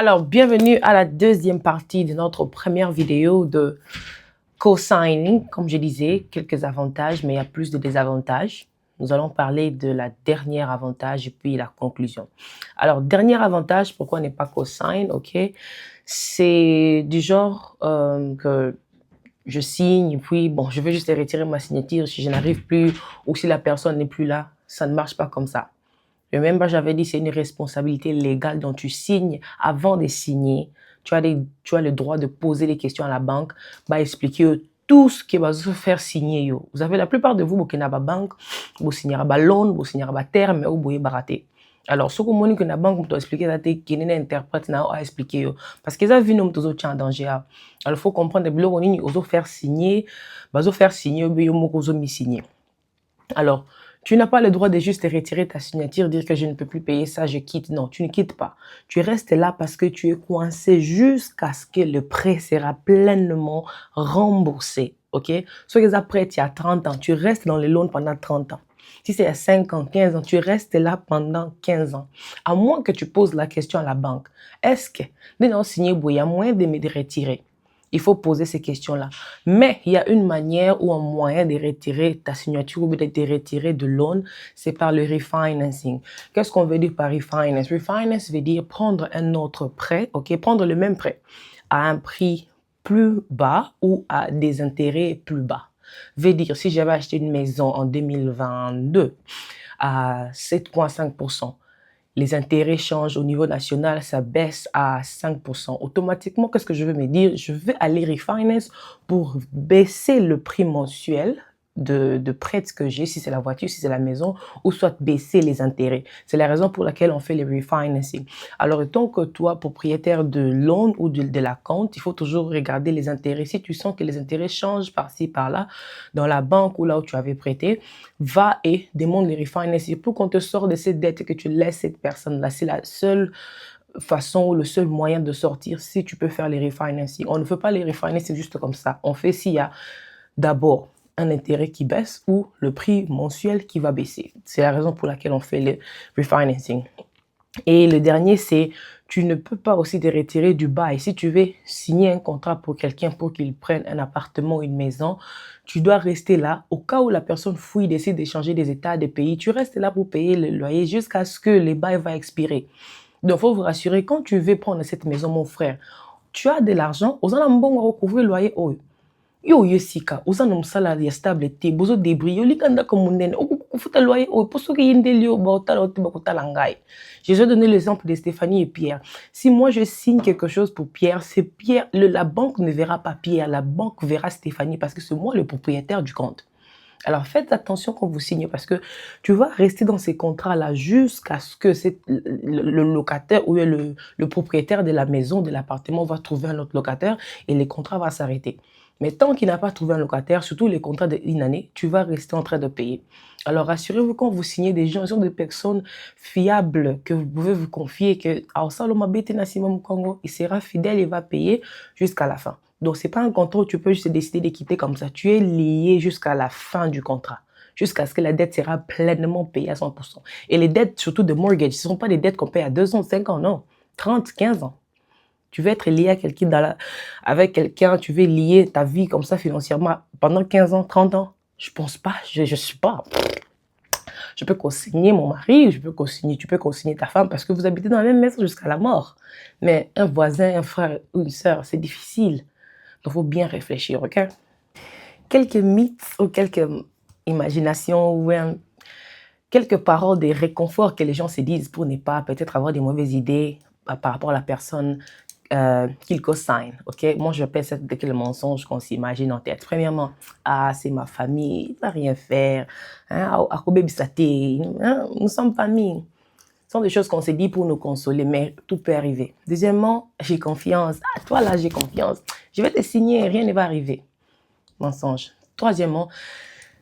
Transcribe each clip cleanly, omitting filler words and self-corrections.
Alors, bienvenue à la deuxième partie de notre première vidéo de co-signing. Comme je disais, quelques avantages, mais il y a plus de désavantages. Nous allons parler de la dernière avantage et puis la conclusion. Alors, dernier avantage, pourquoi on n'est pas co-sign, ok? C'est du genre que je signe, puis bon, je veux juste retirer ma signature si je n'arrive plus ou si la personne n'est plus là. Ça ne marche pas comme ça. Le même j'avais dit, c'est une responsabilité légale dont tu signes avant de signer. Tu as le droit de poser des questions à la banque, bah expliquer tout ce qui va se faire signer. Yo. Vous avez la plupart de vous, vous n'avez pas banque, vous signez pas loan, vous signez pas terme, mais vous pouvez barater. Alors, ce que vous que la banque, vous doit expliquer, c'est qu'il y a un interprète à expliquer. Yo. Parce qu'ils ont vu nous tous en danger. Alors, il faut comprendre que blocs, ils faire signer, ils faire signer, ils signer. Alors, tu n'as pas le droit de juste retirer ta signature, dire que je ne peux plus payer ça, je quitte. Non, tu ne quittes pas. Tu restes là parce que tu es coincé jusqu'à ce que le prêt sera pleinement remboursé. OK? Soit que après, tu as 30 ans, tu restes dans les loans pendant 30 ans. Si c'est à 5 ans, 15 ans, tu restes là pendant 15 ans. À moins que tu poses la question à la banque. Est-ce que, de signer, il y a moyen de me retirer? Il faut poser ces questions-là. Mais il y a une manière ou un moyen de retirer ta signature ou de te retirer de loan, c'est par le refinancing. Qu'est-ce qu'on veut dire par refinance? Refinance veut dire prendre un autre prêt, ok, prendre le même prêt à un prix plus bas ou à des intérêts plus bas. Veut dire, si j'avais acheté une maison en 2022 à 7,5%, les intérêts changent au niveau national, ça baisse à 5%. Automatiquement, qu'est-ce que je veux me dire? Je vais aller refinance pour baisser le prix mensuel de prêt que j'ai, si c'est la voiture, si c'est la maison, ou soit baisser les intérêts. C'est la raison pour laquelle on fait les refinancing. Alors, tant que toi, propriétaire de loan ou de la compte, il faut toujours regarder les intérêts. Si tu sens que les intérêts changent par-ci, par-là, dans la banque ou là où tu avais prêté, va et demande les refinancing pour qu'on te sorte de cette dette que tu laisses cette personne-là. C'est la seule façon ou le seul moyen de sortir si tu peux faire les refinancing. On ne fait pas les refinancing juste comme ça. On fait s'il y a d'abord un intérêt qui baisse ou le prix mensuel qui va baisser. C'est la raison pour laquelle on fait le refinancing. Et le dernier, c'est tu ne peux pas aussi te retirer du bail. Si tu veux signer un contrat pour quelqu'un pour qu'il prenne un appartement ou une maison, tu dois rester là. Au cas où la personne fouille, décide de changer des états de pays, tu restes là pour payer le loyer jusqu'à ce que le bail va expirer. Donc, il faut vous rassurer, quand tu veux prendre cette maison, mon frère, tu as de l'argent, aux en bon recouvrir le loyer. Yo yosika uzana musala ya stable te bozo débris yo likanda komundene okufuta loyer o poso ke yindeli yo baotala ote bakotala ngai. Je vais donner l'exemple de Stéphanie et Pierre. Si moi je signe quelque chose pour Pierre, c'est Pierre, la banque ne verra pas Pierre, la banque verra Stéphanie parce que c'est moi le propriétaire du compte. Alors faites attention quand vous signez parce que tu vas rester dans ces contrats-là jusqu'à ce que le locataire ou le propriétaire de la maison, de l'appartement va trouver un autre locataire et les contrats vont s'arrêter. Mais tant qu'il n'a pas trouvé un locataire, surtout les contrats d'une année, tu vas rester en train de payer. Alors rassurez-vous quand vous signez des gens, ils sont des personnes fiables que vous pouvez vous confier que il sera fidèle et va payer jusqu'à la fin. Donc, c'est pas un contrat où tu peux juste décider de quitter comme ça. Tu es lié jusqu'à la fin du contrat, jusqu'à ce que la dette sera pleinement payée à 100%. Et les dettes, surtout de mortgage, ce ne sont pas des dettes qu'on paye à 2 ans, 5 ans, non. 30, 15 ans. Tu veux être lié à quelqu'un avec quelqu'un, tu veux lier ta vie comme ça financièrement pendant 15 ans, 30 ans. Je pense pas, je suis pas. Je peux consigner mon mari, tu peux consigner ta femme parce que vous habitez dans la même maison jusqu'à la mort. Mais un voisin, un frère ou une sœur, c'est difficile. Donc, il faut bien réfléchir, ok? Quelques mythes ou quelques imaginations ou quelques paroles de réconfort que les gens se disent pour ne pas peut-être avoir des mauvaises idées par rapport à la personne qu'ils co-signent, ok? Moi, j'appelle ça dès que le mensonge qu'on s'imagine en tête. Premièrement, c'est ma famille, il ne va rien faire. Nous sommes famille. Ce sont des choses qu'on se dit pour nous consoler, mais tout peut arriver. Deuxièmement, j'ai confiance. Toi là, j'ai confiance. Je vais te signer, rien ne va arriver. Mensonge. Troisièmement,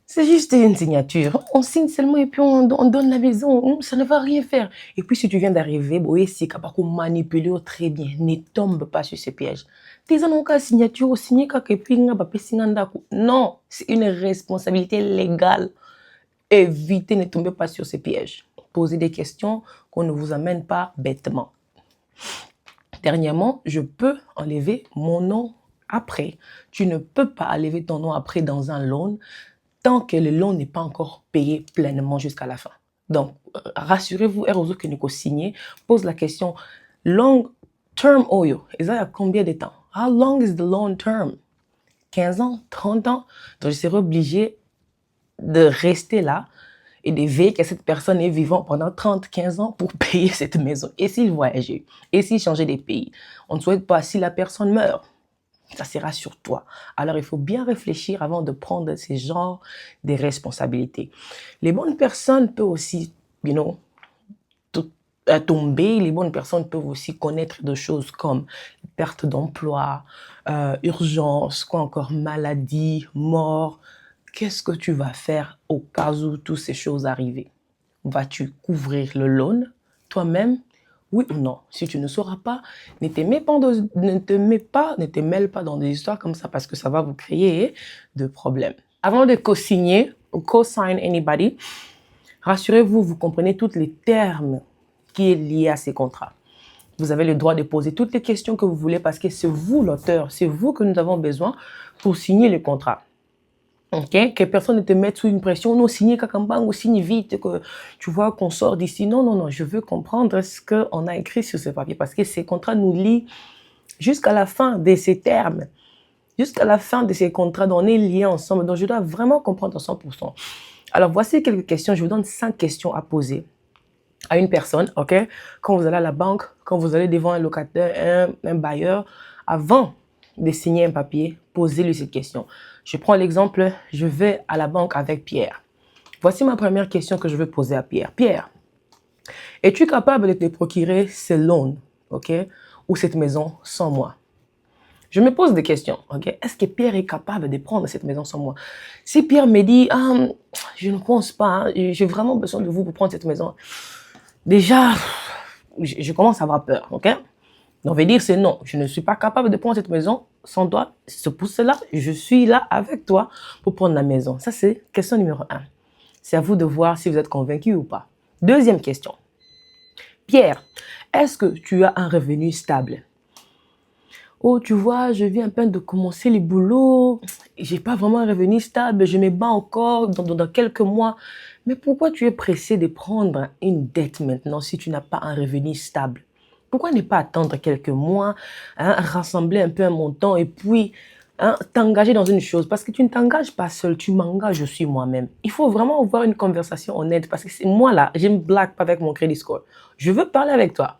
c'est juste une signature. On signe seulement et puis on donne la maison. Ça ne va rien faire. Et puis si tu viens d'arriver, c'est capable de manipuler très bien. Ne tombe pas sur ce piège. Signature, non, c'est une responsabilité légale. Évitez, ne tombez pas sur ces pièges. Posez des questions qu'on ne vous amène pas bêtement. Dernièrement, je peux enlever mon nom après. Tu ne peux pas enlever ton nom après dans un loan tant que le loan n'est pas encore payé pleinement jusqu'à la fin. Donc, rassurez-vous, Erozo Keniko signé pose la question long term oyo. Et ça, il y a combien de temps? How long is the long term? 15 ans, 30 ans? Donc, je serai obligé de rester là et de veiller que cette personne est vivante pendant 30, 15 ans pour payer cette maison. Et s'il voyageait? Et s'il changeait des pays? On ne souhaite pas si la personne meurt. Ça sera sur toi. Alors, il faut bien réfléchir avant de prendre ces genres de responsabilités. Les bonnes personnes peuvent aussi, tomber. Les bonnes personnes peuvent aussi connaître des choses comme perte d'emploi, urgence, quoi encore, maladie, mort. Qu'est-ce que tu vas faire au cas où toutes ces choses arrivent? Vas-tu couvrir le loan toi-même? Oui ou non? Si tu ne sauras pas, ne te mêle pas dans des histoires comme ça parce que ça va vous créer de problèmes. Avant de co-signer ou co-sign anybody, rassurez-vous, vous comprenez tous les termes qui est lié à ces contrats. Vous avez le droit de poser toutes les questions que vous voulez parce que c'est vous l'auteur, c'est vous que nous avons besoin pour signer le contrat. Okay? Que personne ne te mette sous une pression. Non, signer Kakambang ou signe vite, que tu vois qu'on sort d'ici. Non, non, non, je veux comprendre ce qu'on a écrit sur ce papier parce que ces contrats nous lient jusqu'à la fin de ces termes. Jusqu'à la fin de ces contrats, on est liés ensemble. Donc, je dois vraiment comprendre à 100%. Alors, voici quelques questions. Je vous donne 5 questions à poser à une personne, ok? Quand vous allez à la banque, quand vous allez devant un locataire, un bailleur, avant de signer un papier, posez-lui cette question. Je prends l'exemple, je vais à la banque avec Pierre. Voici ma première question que je veux poser à Pierre. Pierre, es-tu capable de te procurer ce loan, ok? Ou cette maison sans moi? Je me pose des questions, ok? Est-ce que Pierre est capable de prendre cette maison sans moi? Si Pierre me dit, je ne pense pas, hein, j'ai vraiment besoin de vous pour prendre cette maison. Déjà, je commence à avoir peur, ok? On veut dire c'est non, je ne suis pas capable de prendre cette maison sans toi. C'est pour cela je suis là avec toi pour prendre la maison. Ça, c'est question numéro 1. C'est à vous de voir si vous êtes convaincu ou pas. Deuxième question. Pierre, est-ce que tu as un revenu stable? Oh, tu vois, je viens à peine de commencer les boulots, j'ai pas vraiment un revenu stable, je me bats encore dans quelques mois. Mais pourquoi tu es pressé de prendre une dette maintenant si tu n'as pas un revenu stable? Pourquoi ne pas attendre quelques mois, rassembler un peu un montant et puis t'engager dans une chose? Parce que tu ne t'engages pas seul, tu m'engages aussi moi-même. Il faut vraiment avoir une conversation honnête parce que c'est moi là, je ne blague pas avec mon crédit score. Je veux parler avec toi.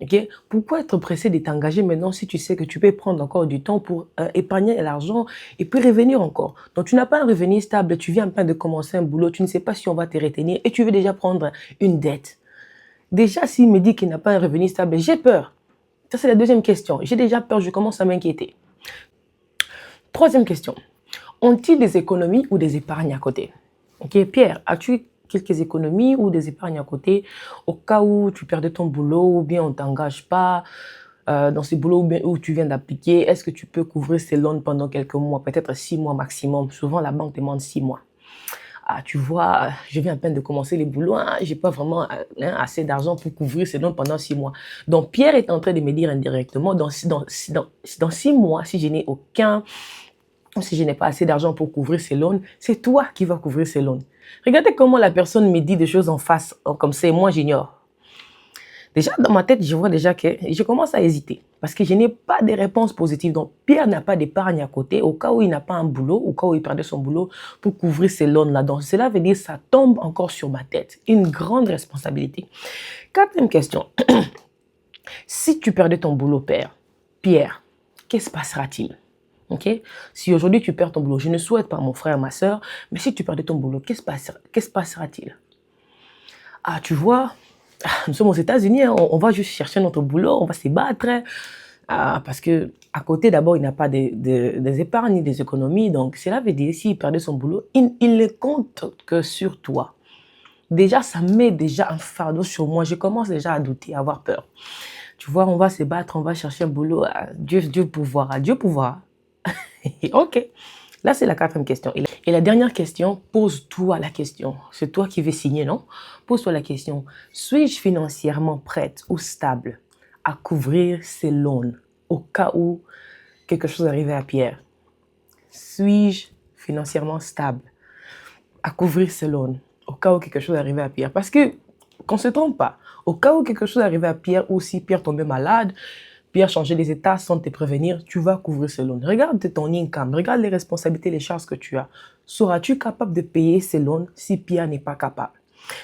Okay? Pourquoi être pressé de t'engager maintenant si tu sais que tu peux prendre encore du temps pour épargner l'argent et puis revenir encore? Donc, tu n'as pas un revenu stable, tu viens à peine de commencer un boulot, tu ne sais pas si on va te retenir et tu veux déjà prendre une dette. Déjà, s'il me dit qu'il n'a pas un revenu stable, j'ai peur. Ça, c'est la deuxième question. J'ai déjà peur, je commence à m'inquiéter. Troisième question. Ont-ils des économies ou des épargnes à côté? Ok, Pierre, as-tu quelques économies ou des épargnes à côté au cas où tu perdais ton boulot ou bien on ne t'engage pas dans ce boulot où tu viens d'appliquer? Est-ce que tu peux couvrir ces loans pendant quelques mois, peut-être 6 mois maximum? Souvent, la banque demande 6 mois. Ah, tu vois, je viens à peine de commencer les boulots, je n'ai pas vraiment assez d'argent pour couvrir ces loans pendant 6 mois. Donc, Pierre est en train de me dire indirectement, dans 6 mois, si je n'ai pas assez d'argent pour couvrir ces loans, c'est toi qui vas couvrir ces loans. Regardez comment la personne me dit des choses en face, comme ça, et moi j'ignore. Déjà, dans ma tête, je vois déjà que je commence à hésiter parce que je n'ai pas de réponse positive. Donc, Pierre n'a pas d'épargne à côté au cas où il n'a pas un boulot, au cas où il perdait son boulot pour couvrir ces loans-là. Donc, cela veut dire que ça tombe encore sur ma tête. Une grande responsabilité. Quatrième question. Si tu perdais ton boulot, Pierre, qu'est-ce passera-t-il? Okay? Si aujourd'hui tu perds ton boulot, je ne souhaite pas mon frère, ma soeur, mais si tu perdais ton boulot, qu'est-ce passera-t-il? Ah, tu vois, nous sommes aux États-Unis, on va juste chercher notre boulot, on va se battre. Parce que à côté, d'abord, il n'a pas des épargnes, des économies. Donc, cela veut dire, s'il perdait son boulot, il ne compte que sur toi. Déjà, ça met déjà un fardeau sur moi. Je commence déjà à douter, à avoir peur. Tu vois, on va se battre, on va chercher un boulot. Dieu pourvoira, Dieu pourvoira. Ok, là c'est la quatrième question. Et la dernière question, pose-toi la question. C'est toi qui veux signer, non? Pose-toi la question. Suis-je financièrement prête ou stable à couvrir ses loans au cas où quelque chose arrivait à Pierre? Suis-je financièrement stable à couvrir ses loans au cas où quelque chose arrivait à Pierre? Parce que, qu'on ne se trompe pas, au cas où quelque chose arrivait à Pierre ou si Pierre tombait malade, Pierre changeait les états sans te prévenir, tu vas couvrir ces loans. Regarde ton income, regarde les responsabilités, les charges que tu as. Seras-tu capable de payer ces loans si Pierre n'est pas capable?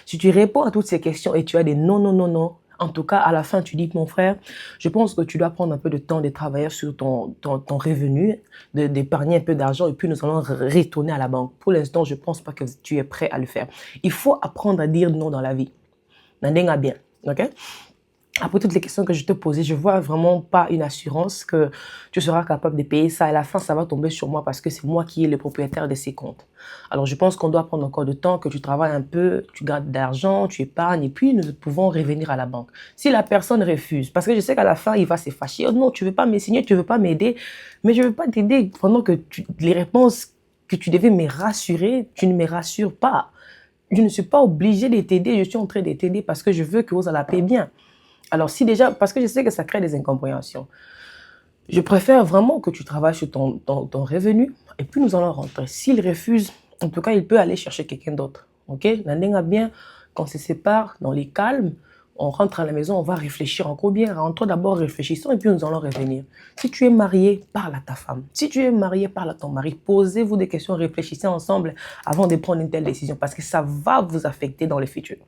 Si tu réponds à toutes ces questions et tu as des non, non, non, non, en tout cas, à la fin, tu dis, mon frère, je pense que tu dois prendre un peu de temps de travailler sur ton revenu, d'épargner un peu d'argent et puis nous allons retourner à la banque. Pour l'instant, je ne pense pas que tu es prêt à le faire. Il faut apprendre à dire non dans la vie. N'en bien, ok? Après toutes les questions que je te posais, je vois vraiment pas une assurance que tu seras capable de payer ça. À la fin, ça va tomber sur moi parce que c'est moi qui est le propriétaire de ces comptes. Alors, je pense qu'on doit prendre encore du temps, que tu travailles un peu, tu gardes de l'argent, tu épargnes et puis nous pouvons revenir à la banque. Si la personne refuse, parce que je sais qu'à la fin, il va se fâcher. Oh non, tu veux pas me signer, tu veux pas m'aider, mais je veux pas t'aider pendant que les réponses que tu devais me rassurer, tu ne me rassures pas. Je ne suis pas obligée de t'aider, je suis en train de t'aider parce que je veux que vous allez la payer bien. Alors, si déjà, parce que je sais que ça crée des incompréhensions, je préfère vraiment que tu travailles sur ton revenu et puis nous allons rentrer. S'il refuse, en tout cas, il peut aller chercher quelqu'un d'autre. Ok? N'endenga bien, quand on se sépare dans les calmes, on rentre à la maison, on va réfléchir encore bien. Rentrons d'abord, réfléchissons et puis nous allons revenir. Si tu es marié, parle à ta femme. Si tu es marié, parle à ton mari. Posez-vous des questions, réfléchissez ensemble avant de prendre une telle décision parce que ça va vous affecter dans le futur.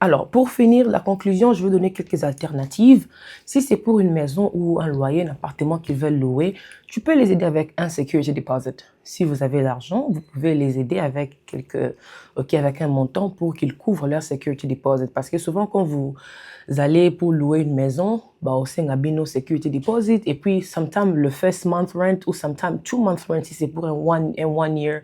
Alors, pour finir la conclusion, je vais donner quelques alternatives. Si c'est pour une maison ou un loyer, un appartement qu'ils veulent louer, tu peux les aider avec un security deposit. Si vous avez l'argent, vous pouvez les aider avec avec un montant pour qu'ils couvrent leur security deposit. Parce que souvent, quand vous allez pour louer une maison, au Singabino security deposit, et puis sometimes le first month rent ou sometimes 2 months rent si c'est pour un one year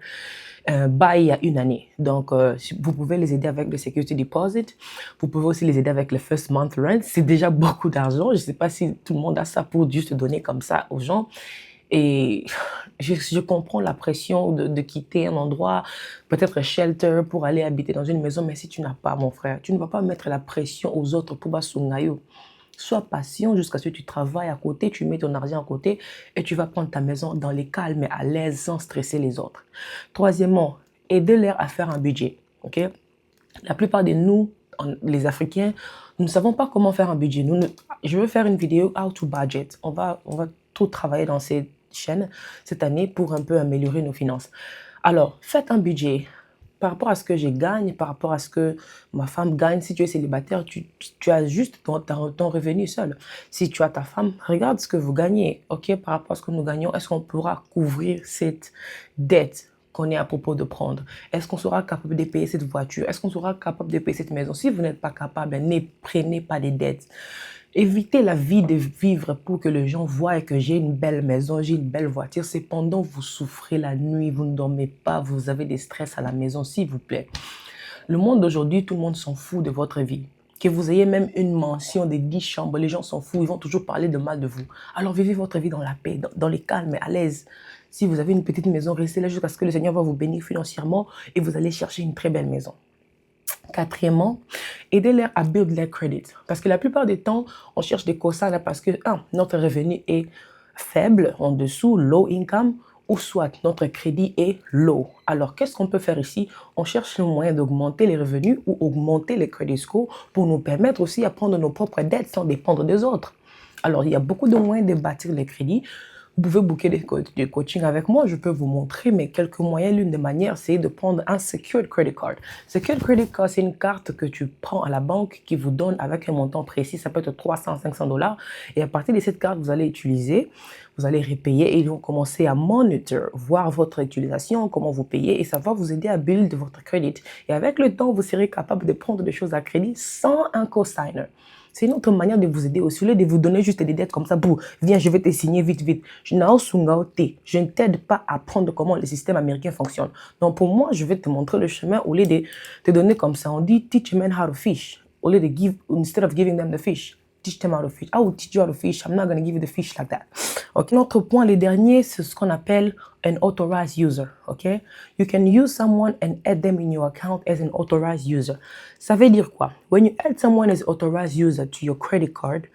bail à une année. Donc, vous pouvez les aider avec le security deposit. Vous pouvez aussi les aider avec le first month rent. C'est déjà beaucoup d'argent. Je ne sais pas si tout le monde a ça pour juste donner comme ça aux gens. Et je comprends la pression de quitter un endroit, peut-être shelter, pour aller habiter dans une maison. Mais si tu n'as pas, mon frère, tu ne vas pas mettre la pression aux autres pour basungayo. Sois patient jusqu'à ce que tu travailles à côté, tu mets ton argent à côté et tu vas prendre ta maison dans les calmes et à l'aise sans stresser les autres. Troisièmement, aidez-les à faire un budget. Ok? La plupart de nous, les Africains, nous ne savons pas comment faire un budget. Je veux faire une vidéo How to Budget. On va tout travailler dans cette chaîne cette année pour un peu améliorer nos finances. Alors, faites un budget. Par rapport à ce que je gagne, par rapport à ce que ma femme gagne, si tu es célibataire, tu as juste ton revenu seul. Si tu as ta femme, regarde ce que vous gagnez. Ok, par rapport à ce que nous gagnons, est-ce qu'on pourra couvrir cette dette qu'on est à propos de prendre? Est-ce qu'on sera capable de payer cette voiture? Est-ce qu'on sera capable de payer cette maison? Si vous n'êtes pas capable, ne prenez pas des dettes. Évitez la vie de vivre pour que les gens voient que j'ai une belle maison, j'ai une belle voiture. Cependant, vous souffrez la nuit, vous ne dormez pas, vous avez des stress à la maison, s'il vous plaît. Le monde d'aujourd'hui, tout le monde s'en fout de votre vie. Que vous ayez même une mansion de 10 chambres, les gens s'en foutent, ils vont toujours parler de mal de vous. Alors vivez votre vie dans la paix, dans les calmes, à l'aise. Si vous avez une petite maison, restez là jusqu'à ce que le Seigneur va vous bénir financièrement et vous allez chercher une très belle maison. Quatrièmement, aidez-les à build their credit. Parce que la plupart du temps, on cherche des cosignes parce que notre revenu est faible, en dessous, low income, ou soit notre crédit est low. Alors, qu'est-ce qu'on peut faire ici? On cherche le moyen d'augmenter les revenus ou augmenter les credit scores pour nous permettre aussi à prendre nos propres dettes sans dépendre des autres. Alors, il y a beaucoup de moyens de bâtir les crédits. Vous pouvez booker des coachings avec moi, je peux vous montrer, mais quelques moyens. L'une des manières, c'est de prendre un Secured Credit Card. Secured Credit Card, c'est une carte que tu prends à la banque qui vous donne avec un montant précis, ça peut être 300, 500 $. Et à partir de cette carte, vous allez utiliser, vous allez repayer et ils vont commencer à monitor, voir votre utilisation, comment vous payez et ça va vous aider à build votre crédit. Et avec le temps, vous serez capable de prendre des choses à crédit sans un cosigner. C'est une autre manière de vous aider aussi, au lieu de vous donner juste des dettes comme ça, viens, je vais te signer vite, vite. Je ne t'aide pas à apprendre comment le système américain fonctionne. Donc pour moi, je vais te montrer le chemin au lieu de te donner comme ça. On dit teach men how to fish, au lieu de instead of giving them the fish. Teach them how to fish. I will teach you how to fish. I'm not going to give you the fish like that. Okay. Notre point, le dernier, c'est ce qu'on appelle an authorized user. Okay. You can use someone and add them in your account as an authorized user. Ça veut dire quoi? When you add someone as authorized user to your credit card,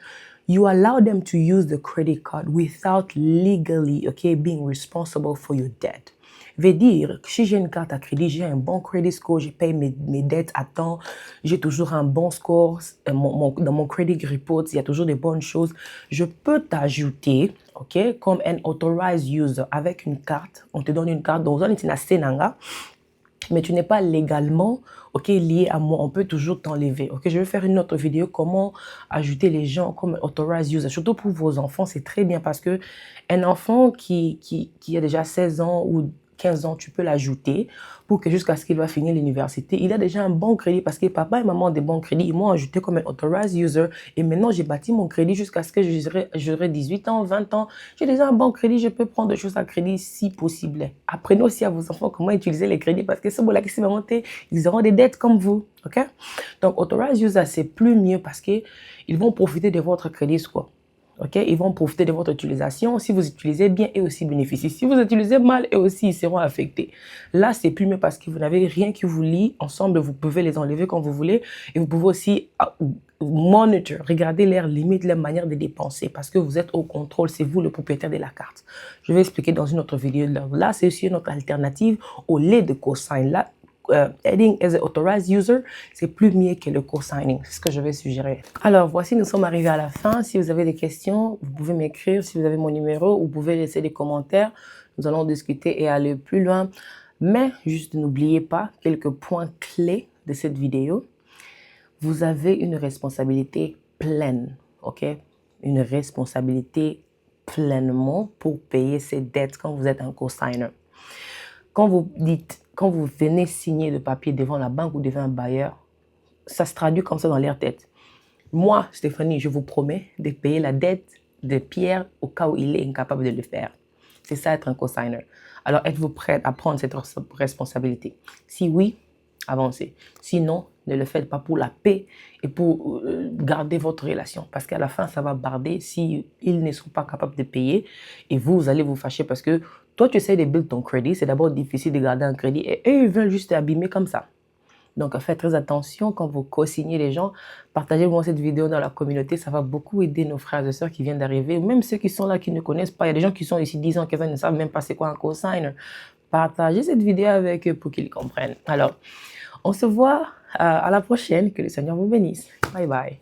You allow them to use the credit card without legally, okay, being responsible for your debt. Veut dire que si j'ai une carte à crédit, j'ai un bon credit score, je paye mes dettes à temps, j'ai toujours un bon score, dans mon credit report, il y a toujours des bonnes choses. Je peux t'ajouter, ok, comme un authorized user avec une carte. On te donne une carte, donc on est une Senanga, mais tu n'es pas légalement, ok, lié à moi. On peut toujours t'enlever, ok. Je vais faire une autre vidéo comment ajouter les gens comme authorized user, surtout pour vos enfants. C'est très bien parce que un enfant qui a déjà 16 ans ou 15 ans, tu peux l'ajouter pour que jusqu'à ce qu'il va finir l'université, il a déjà un bon crédit parce que papa et maman ont des bons crédits. Ils m'ont ajouté comme un authorized user et maintenant j'ai bâti mon crédit jusqu'à ce que j'aurai 18 ans, 20 ans. J'ai déjà un bon crédit, je peux prendre des choses à crédit si possible. Apprenez aussi à vos enfants comment utiliser les crédits parce que c'est bon, là, ils auront des dettes comme vous, ok? Donc, authorized user, c'est plus mieux parce qu'ils vont profiter de votre crédit score. Okay? Ils vont profiter de votre utilisation. Si vous utilisez bien, eux aussi bénéficient. Si vous utilisez mal, eux aussi, ils seront affectés. Là, c'est plus mieux parce que vous n'avez rien qui vous lie. Ensemble, vous pouvez les enlever quand vous voulez. Et vous pouvez aussi monitor, regarder leurs limites, leur manière de dépenser parce que vous êtes au contrôle. C'est vous le propriétaire de la carte. Je vais expliquer dans une autre vidéo. Là, c'est aussi une autre alternative au lait de cosign. Là, adding as an authorized user, c'est plus mieux que le co-signing. C'est ce que je vais suggérer. Alors, voici, nous sommes arrivés à la fin. Si vous avez des questions, vous pouvez m'écrire. Si vous avez mon numéro, vous pouvez laisser des commentaires. Nous allons discuter et aller plus loin. Mais juste n'oubliez pas quelques points clés de cette vidéo. Vous avez une responsabilité pleine, ok? Une responsabilité pleinement pour payer ces dettes quand vous êtes un co-signer. Quand vous venez signer le papier devant la banque ou devant un bailleur, ça se traduit comme ça dans leur tête. Moi, Stéphanie, je vous promets de payer la dette de Pierre au cas où il est incapable de le faire. C'est ça être un co-signer. Alors, êtes-vous prête à prendre cette responsabilité? Si oui, avancez. Sinon, ne le faites pas pour la paix et pour garder votre relation. Parce qu'à la fin, ça va barder si ils ne sont pas capables de payer et vous allez vous fâcher parce que toi, tu essaies de build ton crédit. C'est d'abord difficile de garder un crédit et eux, ils veulent juste t'abîmer comme ça. Donc, faites très attention quand vous co-signez les gens. Partagez-moi cette vidéo dans la communauté. Ça va beaucoup aider nos frères et sœurs qui viennent d'arriver. Même ceux qui sont là, qui ne connaissent pas. Il y a des gens qui sont ici 10 ans, 15 ans, ils ne savent même pas c'est quoi un co-signer. Partagez cette vidéo avec eux pour qu'ils comprennent. Alors, on se voit à la prochaine. Que le Seigneur vous bénisse. Bye bye.